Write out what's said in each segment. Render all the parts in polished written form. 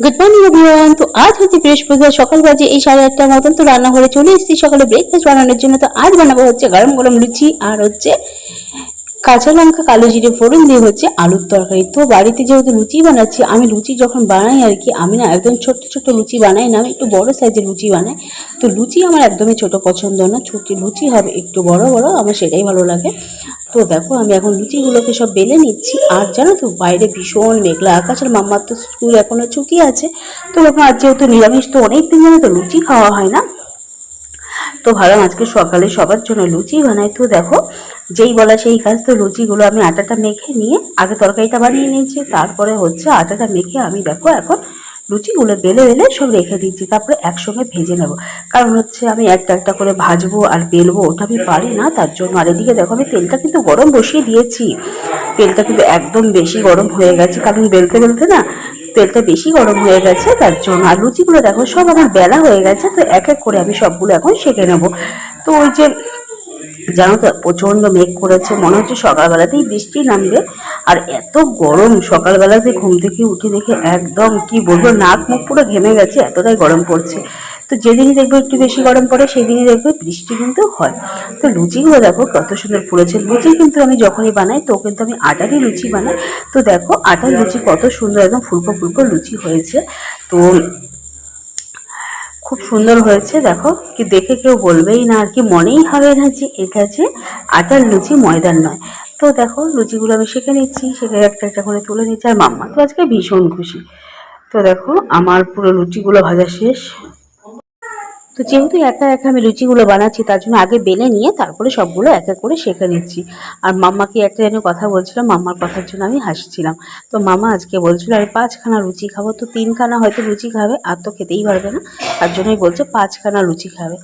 Good morning everyone. তো আজ হচ্ছে বৃহস্পতিবার, সকাল বাজে এই 8:30টার মতন। তো রান্নাঘরে চলে এসেছি সকালে ব্রেকফাস্ট বানানোর জন্য। তো আজ বানাবো হচ্ছে গরম গরম লুচি আর হচ্ছে কাঁচা লঙ্কা কালো জিরে ফোড়ন দিয়ে হচ্ছে আলুর তরকারি। তো বাড়িতে যেহেতু লুচি বানাচ্ছি, আমি লুচি যখন বানাই আর কি, আমি না একদম ছোট্ট ছোট্ট লুচি বানাই না, আমি একটু বড় সাইজের লুচি বানাই। তো লুচি আমার একদমই ছোট পছন্দ না, ছোট লুচি হবে একটু বড় বড়, আমার সেটাই ভালো লাগে। তো দেখো আমি এখন লুচিগুলোকে সব বেলে নিচ্ছি। আর জানো তো বাইরে ভীষণ মেঘলা আকাশ, আর মাম্মার তো স্কুল এখনো ছুটি আছে। তো এখন আজ যেহেতু নিরামিষ, তো অনেক দিন ধরে তো লুচি খাওয়া হয় না, তো ভাবলাম আজকে সকালে সবার জন্য লুচি বানাই। তো দেখো যেই বলা সেই কাজ। তো লুচিগুলো আমি আটাটা মেখে নিয়ে আগে তরকারিটা বানিয়ে নিয়েছি, তারপরে হচ্ছে আটাটা মেখে আমি দেখো এখন লুচিগুলো বেলে বেলে সব রেখে দিচ্ছি, তারপরে একসঙ্গে ভেজে নেব। কারণ হচ্ছে আমি একটা একটা করে ভাজবো আর বেলবো, ওটা আমি পারি না, তার জন্য। আর এদিকে দেখো আমি তেলটা কিন্তু গরম বসিয়ে দিয়েছি, তেলটা কিন্তু একদম বেশি গরম হয়ে গেছে, কারণ বেলতে বেলতে না তেলটা বেশি গরম হয়ে গেছে, তার জন্য। আর লুচিগুলো দেখো সব আমার বেলা হয়ে গেছে, তো এক এক করে আমি সবগুলো এখন সেঁকে নেবো। তো ওই যে জানো তো প্রচন্ড মেঘ করেছে, মনে হচ্ছে সকালবেলাতেই বৃষ্টি নামবে। আর এত গরম, সকালবেলাতে ঘুম থেকে উঠে দেখে একদম কি বলবো, নাক মুখ পুরো ঘেমে গেছে, এতটাই গরম পড়ছে। তো যেদিনই দেখবো একটু বেশি গরম পড়ে, সেদিনই দেখবে বৃষ্টি কিন্তু হয়। তো লুচিগুলো দেখো কত সুন্দর পড়েছে। লুচি কিন্তু আমি যখনই বানাই তো কিন্তু আমি আটারই লুচি বানাই। তো দেখো আটার লুচি কত সুন্দর একদম ফুলকো ফুলকো লুচি হয়েছে। তো খুব সুন্দর হয়েছে, দেখো কি দেখে কেউ বলবেই না আর কি, মনেই হবে না যে এটা যে আটার লুচি ময়দার নয়। তো দেখো লুচিগুলো আমি সেঁকে নিচ্ছি, সেঁকে একটা একটা করে তুলে নিচ্ছি। আর মাম্মা তো আজকে ভীষণ খুশি। তো দেখো আমার পুরো লুচিগুলো ভাজা শেষ। তো যেহেতু একা একা আমি লুচিগুলো বানাচ্ছি, তার জন্য আগে বেলে নিয়ে তারপরে সবগুলো এক এক করে সেঁকে নিচ্ছি। আর মাম্মাকে একটা যেন কথা বলছিলাম, মাম্মার কথার জন্য আমি হাসছিলাম। তো মামা আজকে বলছিল আমি 5খানা লুচি খাবো। তো 3খানা হয়তো লুচি খাবে, আর তো খেতেই পারবে না, তার জন্যই বলছে 5খানা লুচি খাবে।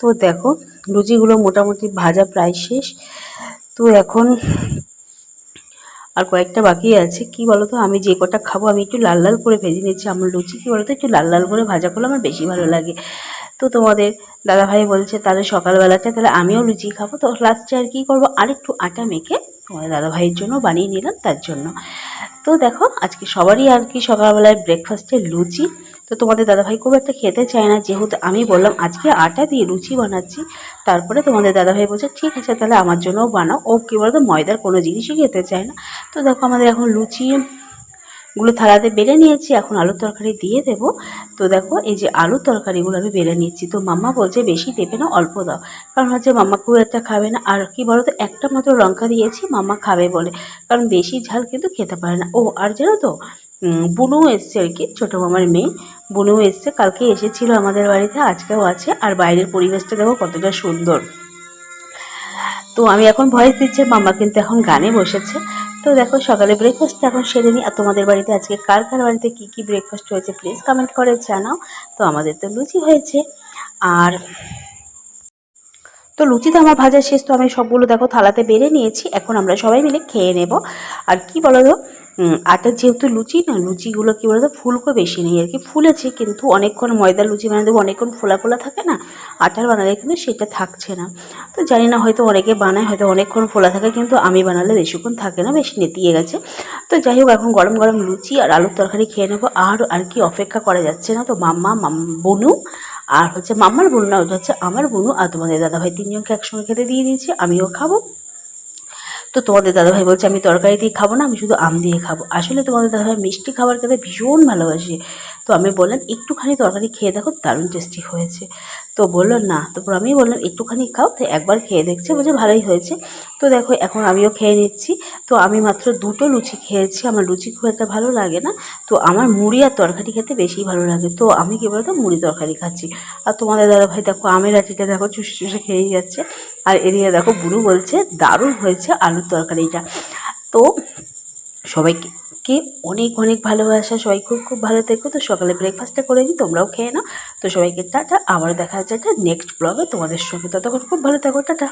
তো দেখো লুচিগুলো মোটামুটি ভাজা প্রায় শেষ। তো এখন আর কয়েকটা বাকি আছে। কি বলতো, আমি যে কটা খাবো আমি একটু লাল লাল করে ভেজে নিচ্ছি। আমার লুচি কি বলতো একটু লাল লাল করে ভাজা করলে আমার বেশি ভালো লাগে। তো তোমাদের দাদাভাই বলছে তাহলে সকালবেলাটা তাহলে আমিও লুচি খাবো। তো লাস্টে আর কি করবো, আর একটু আটা মেখে তোমাদের দাদাভাইয়ের জন্য বানিয়ে নিলাম, তার জন্য। তো দেখো আজকে সবারই আর কি সকালবেলায় ব্রেকফাস্টে লুচি। তো তোমাদের দাদাভাই খুব একটা খেতে চায় না, যেহেতু আমি বললাম আজকে আটা দিয়ে লুচি বানাচ্ছি। তারপরে তোমাদের দাদাভাই বলছে ঠিক আছে তাহলে আমার জন্যও বানাও। ও কী বলতো ময়দার কোনো জিনিসই খেতে চায় না। তো দেখো আমাদের এখন লুচি গুলো থালাতে বেলে নিয়েছি, এখন আলুর তরকারি দিয়ে দেবো। তো দেখো এই যে আলুর তরকারিগুলো আমি বেলে নিচ্ছি। তো মাম্মা বলছে বেশি দেবে না, অল্প দাও, কারণ হচ্ছে মাম্মা খুব একটা খাবে না। আর কি বলতো একটা মাত্র লঙ্কা দিয়েছি মাম্মা খাবে বলে, কারণ বেশি ঝাল কিন্তু খেতে পারে না ও। আর জানো তো বুনু এসছে আর কি, ছোটো মামার মেয়ে বুনু এসছে, কালকে এসেছিল আমাদের বাড়িতে, আজকেও আছে। আর বাইরের পরিবেশটা দেখো কতটা সুন্দর। তো আমি এখন ভয়েস দিচ্ছি, মাম্মা কিন্তু এখন গানে বসেছে। তো দেখো সকালে ব্রেকফাস্ট এখন সেরে নিই। আর তোমাদের বাড়িতে আজকে কার কার বাড়িতে কী কী ব্রেকফাস্ট হয়েছে প্লিজ কমেন্ট করে জানাও। তো আমাদের তো লুচি হয়েছে। আর তো লুচি তো আমার ভাজা শেষ, তো আমি সবগুলো দেখো থালাতে বেড়ে নিয়েছি, এখন আমরা সবাই মিলে খেয়ে নেব। আর কি বলো তো আটার যেহেতু লুচি না, লুচিগুলো কী বলো তো ফুলকো বেশি নেই আর কি, ফুলেছে কিন্তু অনেকক্ষণ ময়দার লুচি বানিয়ে দেবো, অনেকক্ষণ ফোলা ফোলা থাকে না, আটার বানালে কিন্তু সেটা থাকছে না। তো জানি না হয়তো অনেকে বানায় হয়তো অনেকক্ষণ ফোলা থাকে, কিন্তু আমি বানালে বেশিক্ষণ থাকে না, বেশি নেতিয়ে গেছে। তো যাই হোক এখন গরম গরম লুচি আর আলুর তরকারি খেয়ে নেবো। আর কি অপেক্ষা করা যাচ্ছে না। তো মাম্মা বনু আর হচ্ছে মাম্মার বোন না, ওটা হচ্ছে আমার বোনু আর তোমাদের দাদাভাই, তিনজনকে একসঙ্গে খেতে দিয়ে দিয়েছি, আমিও খাবো। তো তোমাদের দাদাভাই বলছে আমি তরকারি দিয়ে খাবো না, আমি শুধু আম দিয়ে খাবো। আসলে তোমাদের দাদাভাই মিষ্টি খাবার খেতে ভীষণ ভালোবাসে। তো আমি বললাম একটুখানি তরকারি খেয়ে দেখো, দারুণ টেস্টি হয়েছে। তো বললো না, তারপর আমি বললাম একটুখানি খাও, তো একবার খেয়ে দেখছে, বলছে ভালোই হয়েছে। তো দেখো এখন আমিও খেয়ে নিচ্ছি। তো আমি মাত্র দুটো লুচি খেয়েছি, আমার লুচি খুব একটা ভালো লাগে না। তো আমার মুড়ি আর তরকারি খেতে বেশি ভালো লাগে, তো আমি কী বলতো মুড়ি তরকারি খাচ্ছি। আর তোমাদের দাদাভাই দেখো আমের আটিটা দেখো চুষে চুষে খেয়েই যাচ্ছে। আর এদিকে দেখো বুড়ো বলছে দারুণ হয়েছে আলুর তরকারিটা। তো সবাইকে অনেক অনেক ভালোবাসা, সবাই খুব খুব ভালো থেকো। তো সকালে ব্রেকফাস্টটা করে নিই, তোমরাও খেয়ে নাও। তো সবাইকে টাটা, আবার দেখা যাচ্ছে একটা নেক্সট ব্লগে তোমাদের সঙ্গে, ততক্ষণ খুব ভালো থেকো, টাটা।